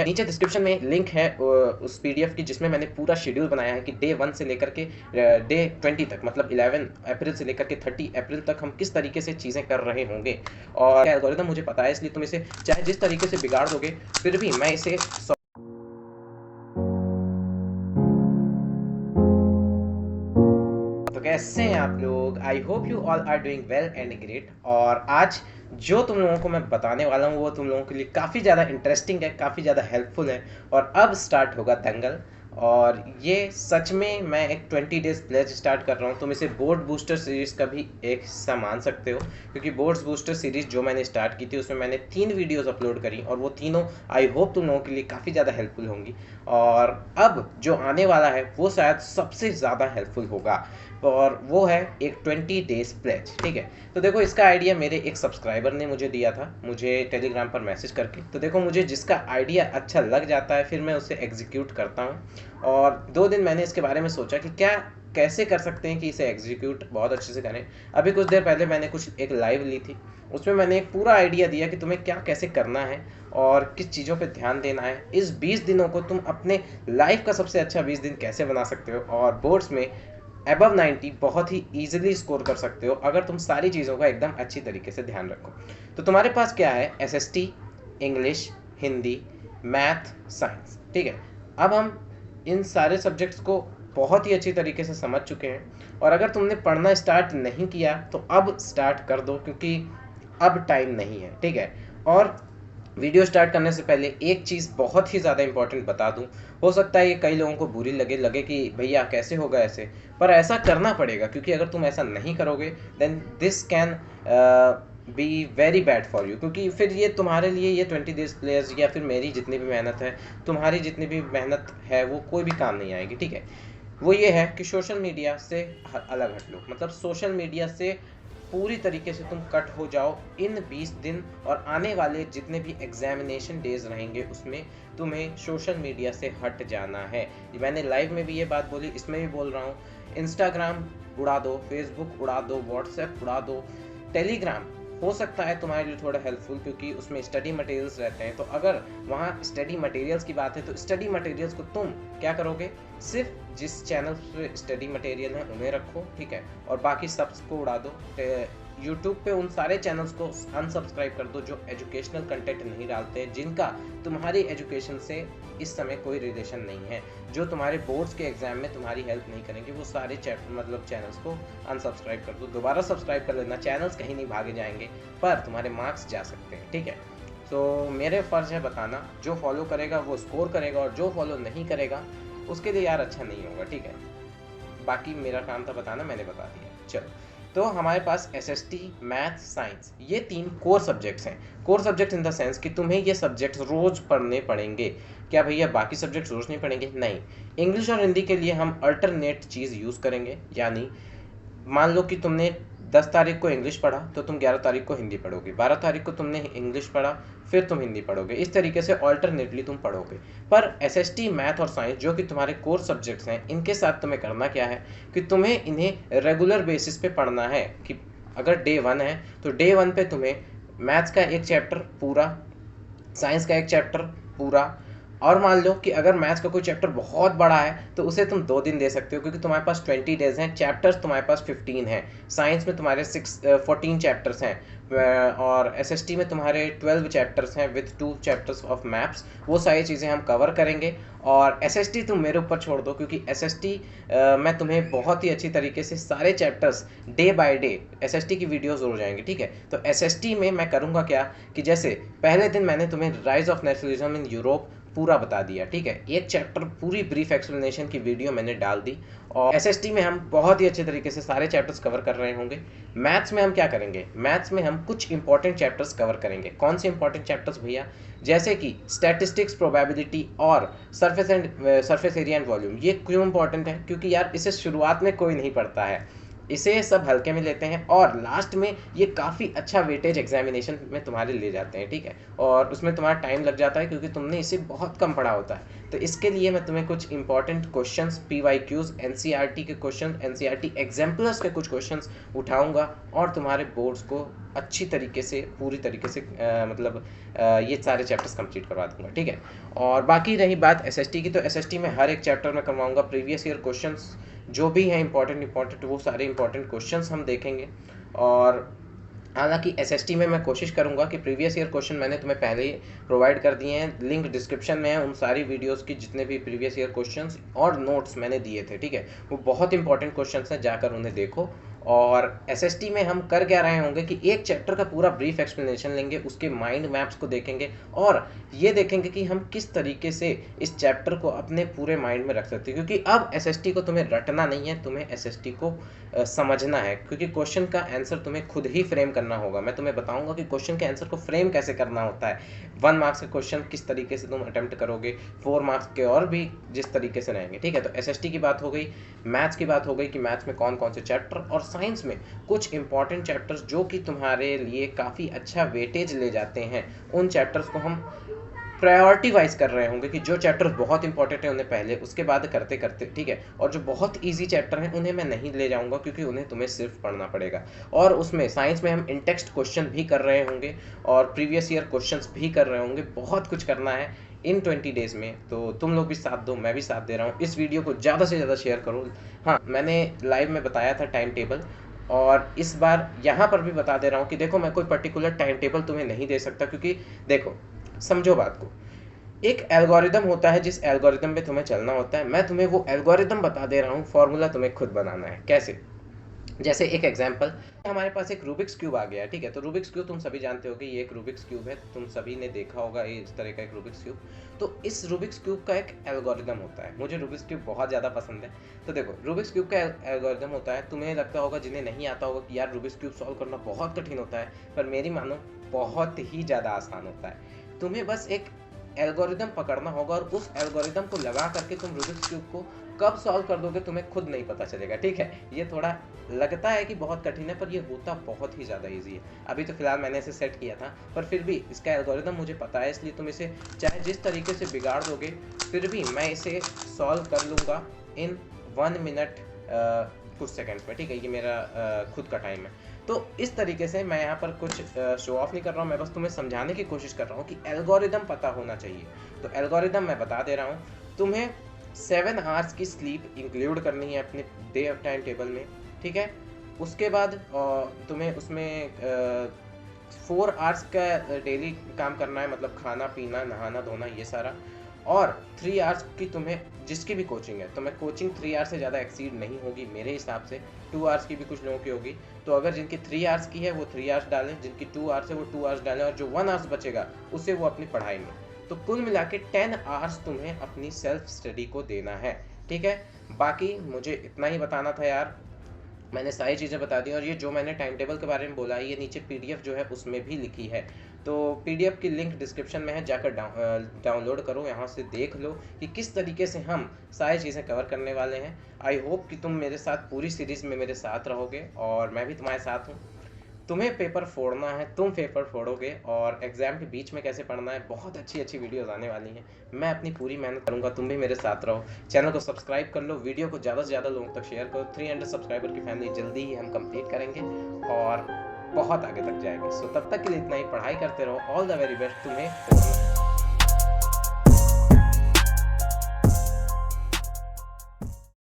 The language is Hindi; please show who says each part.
Speaker 1: नीचे डिस्क्रिप्शन में लिंक है उस PDF की, जिसमें मैंने पूरा शेड्यूल बनाया है कि डे 1 से लेकर के डे 20 तक, मतलब 11 अप्रैल से लेकर के 30 अप्रैल तक हम किस तरीके से चीज़ें कर रहे होंगे। और एल्गोरिदम मुझे पता है, इसलिए तुम इसे चाहे जिस तरीके से बिगाड़ दोगे, फिर भी मैं इसे तो कैसे हैं आप लोग? I hope you all are doing well and great. और आज जो तुम लोगों को मैं बताने वाला हूँ वो तुम लोगों के लिए काफ़ी ज़्यादा इंटरेस्टिंग है, काफ़ी ज़्यादा हेल्पफुल है। और अब स्टार्ट होगा दंगल। और ये सच में मैं एक 20 डेज प्लेज स्टार्ट कर रहा हूँ। तुम इसे बोर्ड बूस्टर सीरीज़ का भी एक हिस्सा मान सकते हो, क्योंकि बोर्ड्स बूस्टर सीरीज़ जो मैंने स्टार्ट की थी उसमें मैंने 3 वीडियोस अपलोड करी, और वो तीनों आई होप तुम लोगों के लिए काफ़ी ज़्यादा हेल्पफुल होंगी। और अब जो आने वाला है वो शायद सबसे ज़्यादा हेल्पफुल होगा, और वो है एक 20 डेज प्लेज। ठीक है, तो देखो इसका आइडिया मेरे एक सब्सक्राइबर ने मुझे दिया था, मुझे टेलीग्राम पर मैसेज करके। तो देखो मुझे जिसका आइडिया अच्छा लग जाता है फिर मैं उसे एग्जीक्यूट करता हूँ। और 2 दिन मैंने इसके बारे में सोचा कि क्या कैसे कर सकते हैं कि इसे एग्जीक्यूट बहुत अच्छे से करें। अभी कुछ देर पहले मैंने एक लाइव ली थी, उसमें मैंने एक पूरा आइडिया दिया कि तुम्हें क्या कैसे करना है और किस चीज़ों पे ध्यान देना है। इस 20 दिनों को तुम अपने लाइफ का सबसे अच्छा 20 दिन कैसे बना सकते हो, और बोर्ड्स में अबव 90 बहुत ही ईजिली स्कोर कर सकते हो अगर तुम सारी चीज़ों का एकदम अच्छी तरीके से ध्यान रखो। तो तुम्हारे पास क्या है? SST, English, Hindi, math, science. ठीक है, अब हम इन सारे सब्जेक्ट्स को बहुत ही अच्छी तरीके से समझ चुके हैं। और अगर तुमने पढ़ना स्टार्ट नहीं किया तो अब स्टार्ट कर दो, क्योंकि अब टाइम नहीं है। ठीक है, और वीडियो स्टार्ट करने से पहले एक चीज़ बहुत ही ज़्यादा इंपॉर्टेंट बता दूं। हो सकता है ये कई लोगों को बुरी लगे कि भैया कैसे होगा ऐसे, पर ऐसा करना पड़ेगा, क्योंकि अगर तुम ऐसा नहीं करोगे then this can be very bad for you. क्योंकि फिर ये तुम्हारे लिए ये 20 डेज प्लेयर्स या फिर मेरी जितनी भी मेहनत है, तुम्हारी जितनी भी मेहनत है, वो कोई भी काम नहीं आएगी। ठीक है, वो ये है कि सोशल मीडिया से अलग हट लो, मतलब सोशल मीडिया से पूरी तरीके से तुम कट हो जाओ इन 20 दिन। और आने वाले जितने भी एग्जामिनेशन डेज रहेंगे उसमें तुम्हें सोशल मीडिया से हट जाना है। मैंने लाइव में भी ये बात बोली, इसमें भी बोल रहा हूँ। इंस्टाग्राम उड़ा दो, फेसबुक उड़ा दो, व्हाट्सएप उड़ा दो, टेलीग्राम हो सकता है तुम्हारे लिए थोड़ा हेल्पफुल, क्योंकि उसमें स्टडी मटेरियल्स रहते हैं। तो अगर वहाँ स्टडी मटेरियल्स की बात है तो स्टडी मटेरियल्स को तुम क्या करोगे, सिर्फ जिस चैनल पे स्टडी मटेरियल है उन्हें रखो। ठीक है, और बाकी सबको उड़ा दो। यूट्यूब पे उन सारे चैनल्स को अनसब्सक्राइब कर दो जो एजुकेशनल कंटेंट नहीं डालते हैं, जिनका तुम्हारी एजुकेशन से इस समय कोई रिलेशन नहीं है, जो तुम्हारे बोर्ड्स के एग्जाम में तुम्हारी हेल्प नहीं करेंगे। वो सारे चैनल्स को अनसब्सक्राइब कर दो। दोबारा सब्सक्राइब कर लेना, चैनल्स कहीं नहीं भागे जाएंगे, पर तुम्हारे मार्क्स जा सकते हैं। ठीक है, तो मेरे फ़र्ज़ है बताना, जो फॉलो करेगा वो स्कोर करेगा, और जो फॉलो नहीं करेगा उसके लिए यार अच्छा नहीं होगा। ठीक है, बाकी मेरा काम था बताना, मैंने बता दिया। चलो, तो हमारे पास SST, मैथ, साइंस, ये 3 कोर सब्जेक्ट्स हैं। Core subject in the sense कि तुम्हें ये सब्जेक्ट्स रोज़ पढ़ने पड़ेंगे। क्या भैया बाकी सब्जेक्ट्स रोज़ नहीं पढ़ेंगे? नहीं। इंग्लिश और हिंदी के लिए हम अल्टरनेट चीज़ यूज़ करेंगे, यानी मान लो कि तुमने 10 तारीख को इंग्लिश पढ़ा तो तुम 11 तारीख को हिंदी पढ़ोगे, 12 तारीख को तुमने इंग्लिश पढ़ा फिर तुम हिंदी पढ़ोगे। इस तरीके से ऑल्टरनेटली तुम पढ़ोगे। पर SST, मैथ और साइंस जो कि तुम्हारे कोर सब्जेक्ट्स हैं, इनके साथ तुम्हें करना क्या है कि तुम्हें इन्हें रेगुलर बेसिस पे पढ़ना है। कि अगर डे 1 है तो डे 1 पे तुम्हें मैथ्स का एक चैप्टर पूरा, साइंस का एक चैप्टर पूरा, और मान लो कि अगर मैथ्स का कोई चैप्टर बहुत बड़ा है तो उसे तुम 2 दिन दे सकते हो, क्योंकि तुम्हारे पास 20 डेज हैं, चैप्टर्स तुम्हारे पास 15 हैं। साइंस में तुम्हारे 14 चैप्टर्स हैं, और SST में तुम्हारे 12 चैप्टर्स हैं विद 2 चैप्टर्स ऑफ मैप्स। वो सारी चीज़ें हम कवर करेंगे। और SST तुम मेरे ऊपर छोड़ दो, क्योंकि SST मैं तुम्हें बहुत ही अच्छी तरीके से सारे chapters day by day SST की वीडियोज़ हो जाएंगे। ठीक है, तो SST में मैं करूँगा क्या कि जैसे पहले दिन मैंने तुम्हें rise of nationalism in Europe पूरा बता दिया। ठीक है, एक चैप्टर पूरी ब्रीफ एक्सप्लेनेशन की वीडियो मैंने डाल दी। और SST में हम बहुत ही अच्छे तरीके से सारे चैप्टर्स कवर कर रहे होंगे। मैथ्स में हम क्या करेंगे? मैथ्स में हम कुछ इंपॉर्टेंट चैप्टर्स कवर करेंगे। कौन से इंपॉर्टेंट चैप्टर्स भैया? जैसे कि स्टैटिस्टिक्स, प्रोबेबिलिटी और सरफेस एरिया एंड वॉल्यूम। ये क्यों इंपॉर्टेंट है? क्योंकि यार इसे शुरुआत में कोई नहीं पढ़ता है, इसे सब हल्के में लेते हैं, और लास्ट में ये काफ़ी अच्छा वेटेज एग्जामिनेशन में तुम्हारे ले जाते हैं। ठीक है, और उसमें तुम्हारा टाइम लग जाता है क्योंकि तुमने इसे बहुत कम पढ़ा होता है। तो इसके लिए मैं तुम्हें कुछ इंपॉर्टेंट क्वेश्चंस, PYQs, NCERT के क्वेश्चन, NCERT एग्जाम्पलर्स के कुछ क्वेश्चंस उठाऊंगा और तुम्हारे बोर्ड्स को अच्छी तरीके से पूरी तरीके से मतलब ये सारे चैप्टर्स कंप्लीट करवा दूंगा, ठीक है। और बाकी रही बात एसएसटी की, तो एसएसटी में हर एक चैप्टर में करवाऊंगा। प्रीवियस ईयर क्वेश्चंस जो भी हैं इंपॉर्टेंट वो सारे इंपॉर्टेंट क्वेश्चंस हम देखेंगे। और हालांकि एसएसटी में मैं कोशिश करूंगा कि प्रीवियस ईयर क्वेश्चन मैंने तुम्हें पहले ही प्रोवाइड कर दिए हैं, लिंक डिस्क्रिप्शन में है उन सारी वीडियोस की जितने भी प्रीवियस ईयर क्वेश्चंस और नोट्स मैंने दिए थे, ठीक है। वो बहुत इंपॉर्टेंट क्वेश्चंस हैं, जाकर उन्हें देखो। और एसएसटी में हम कर क्या रहे होंगे कि एक चैप्टर का पूरा ब्रीफ एक्सप्लेनेशन लेंगे, उसके माइंड मैप्स को देखेंगे और ये देखेंगे कि हम किस तरीके से इस चैप्टर को अपने पूरे माइंड में रख सकते हैं। क्योंकि अब एसएसटी को तुम्हें रटना नहीं है, तुम्हें एसएसटी को समझना है, क्योंकि क्वेश्चन का आंसर तुम्हें खुद ही फ्रेम करना होगा। मैं तुम्हें बताऊंगा कि क्वेश्चन के आंसर को फ्रेम कैसे करना होता है। 1 मार्क्स के क्वेश्चन किस तरीके से तुम अटेम्प्ट करोगे, 4 मार्क्स के और भी जिस तरीके से रहेंगे, ठीक है। तो एसएसटी की बात हो गई, मैथ्स की बात हो गई कि मैथ्स में कौन कौन से चैप्टर, और साइंस में कुछ इंपॉर्टेंट चैप्टर्स जो कि तुम्हारे लिए काफ़ी अच्छा वेटेज ले जाते हैं, उन चैप्टर्स को हम प्रायोरिटी वाइज कर रहे होंगे कि जो चैप्टर बहुत इंपॉर्टेंट है उन्हें पहले, उसके बाद करते करते, ठीक है। और जो बहुत इजी चैप्टर हैं उन्हें मैं नहीं ले जाऊंगा, क्योंकि उन्हें तुम्हें सिर्फ पढ़ना पड़ेगा। और उसमें साइंस में हम इन टेक्स्ट क्वेश्चन भी कर रहे होंगे और प्रीवियस ईयर क्वेश्चंस भी कर रहे होंगे। बहुत कुछ करना है इन 20 डेज में, तो तुम लोग भी साथ दो, मैं भी साथ दे रहा हूँ। इस वीडियो को ज़्यादा से ज़्यादा शेयर करो। हाँ, मैंने लाइव में बताया था टाइम टेबल, और इस बार यहाँ पर भी बता दे रहा हूँ कि देखो मैं कोई पर्टिकुलर टाइम टेबल तुम्हें नहीं दे सकता, क्योंकि देखो समझो बात को, एक एल्गोरिदम होता है जिस एल्गोरिदम पे तुम्हें चलना होता है। मैं तुम्हें वो एल्गोरिदम बता दे रहा हूँ, फॉर्मूला तुम्हें खुद बनाना है। कैसे? जैसे एक एग्जांपल, हमारे पास एक रूबिक्स क्यूब आ गया, ठीक है। तो रूबिक्स क्यूब तुम सभी जानते हो कि ये एक रूबिक्स क्यूब है, तुम सभी ने देखा होगा ये इस तरह का एक रूबिक्स क्यूब। तो इस रूबिक्स क्यूब का एक एल्गोरिदम होता है। मुझे रूबिक्स क्यूब बहुत ज़्यादा पसंद है। तो देखो रूबिक्स क्यूब का एल्गोरिदम होता है, तुम्हें लगता होगा जिन्हें नहीं आता होगा कि यार रूबिक्स क्यूब सॉल्व करना बहुत कठिन होता है, पर मेरी मानो बहुत ही ज़्यादा आसान होता है। तुम्हें बस एक एल्गोरिदम पकड़ना होगा और उस एल्गोरिदम को लगा करके तुम रूबिक्स क्यूब को कब सॉल्व कर दोगे तुम्हें खुद नहीं पता चलेगा, ठीक है। ये थोड़ा लगता है कि बहुत कठिन है, पर ये होता बहुत ही ज़्यादा इजी है। अभी तो फिलहाल मैंने इसे सेट किया था, पर फिर भी इसका एल्गोरिदम मुझे पता है, इसलिए तुम इसे चाहे जिस तरीके से बिगाड़ दोगे, फिर भी मैं इसे सॉल्व कर लूँगा इन 1 मिनट कुछ सेकंड्स में, ठीक है। ये मेरा खुद का टाइम है। तो इस तरीके से मैं यहाँ पर कुछ शो ऑफ नहीं कर रहा हूँ, मैं बस तुम्हें समझाने की कोशिश कर रहा हूँ कि एल्गोरिदम पता होना चाहिए। तो एल्गोरिदम मैं बता दे रहा हूँ, तुम्हें 7 आवर्स की स्लीप इंक्लूड करनी है अपने डे ऑफ टाइम टेबल में, ठीक है। उसके बाद तुम्हें उसमें 4 आवर्स का डेली काम करना है, मतलब खाना पीना नहाना धोना ये सारा। और 3 आवर्स की तुम्हें जिसकी भी कोचिंग है, तो मैं कोचिंग 3 आवर्स से ज़्यादा एक्सीड नहीं होगी मेरे हिसाब से। 2 आवर्स की भी कुछ लोगों की होगी, तो अगर जिनकी 3 आवर्स की है वो 3 आवर्स डालें, जिनकी 2 आवर्स है वो 2 आवर्स डालें, और जो 1 आवर्स बचेगा उसे वो अपनी पढ़ाई में। तो कुल मिला के 10 आवर्स तुम्हें अपनी सेल्फ स्टडी को देना है, ठीक है। बाकी मुझे इतना ही बताना था यार, मैंने सारी चीज़ें बता दी। और ये जो मैंने टाइम टेबल के बारे में बोला है, ये नीचे पीडीएफ जो है उसमें भी लिखी है। तो पीडीएफ की लिंक डिस्क्रिप्शन में है, जाकर डाउनलोड करो, यहाँ से देख लो कि किस तरीके से हम सारी चीज़ें कवर करने वाले हैं। आई होप कि तुम मेरे साथ पूरी सीरीज़ में मेरे साथ रहोगे और मैं भी तुम्हारे साथ हूँ। तुम्हें पेपर फोड़ना है, तुम पेपर फोड़ोगे, और एग्जाम के बीच में कैसे पढ़ना है, बहुत अच्छी अच्छी वीडियोस आने वाली हैं। मैं अपनी पूरी मेहनत करूंगा, तुम भी मेरे साथ रहो। चैनल को सब्सक्राइब कर लो, वीडियो को ज़्यादा से ज़्यादा लोगों तक शेयर करो। 300 सब्सक्राइबर की फैमिली जल्दी ही हम कंप्लीट करेंगे और बहुत आगे तक जाएंगे। सो तब तक के लिए इतना ही, पढ़ाई करते रहो। ऑल द वेरी बेस्ट तुम्हें।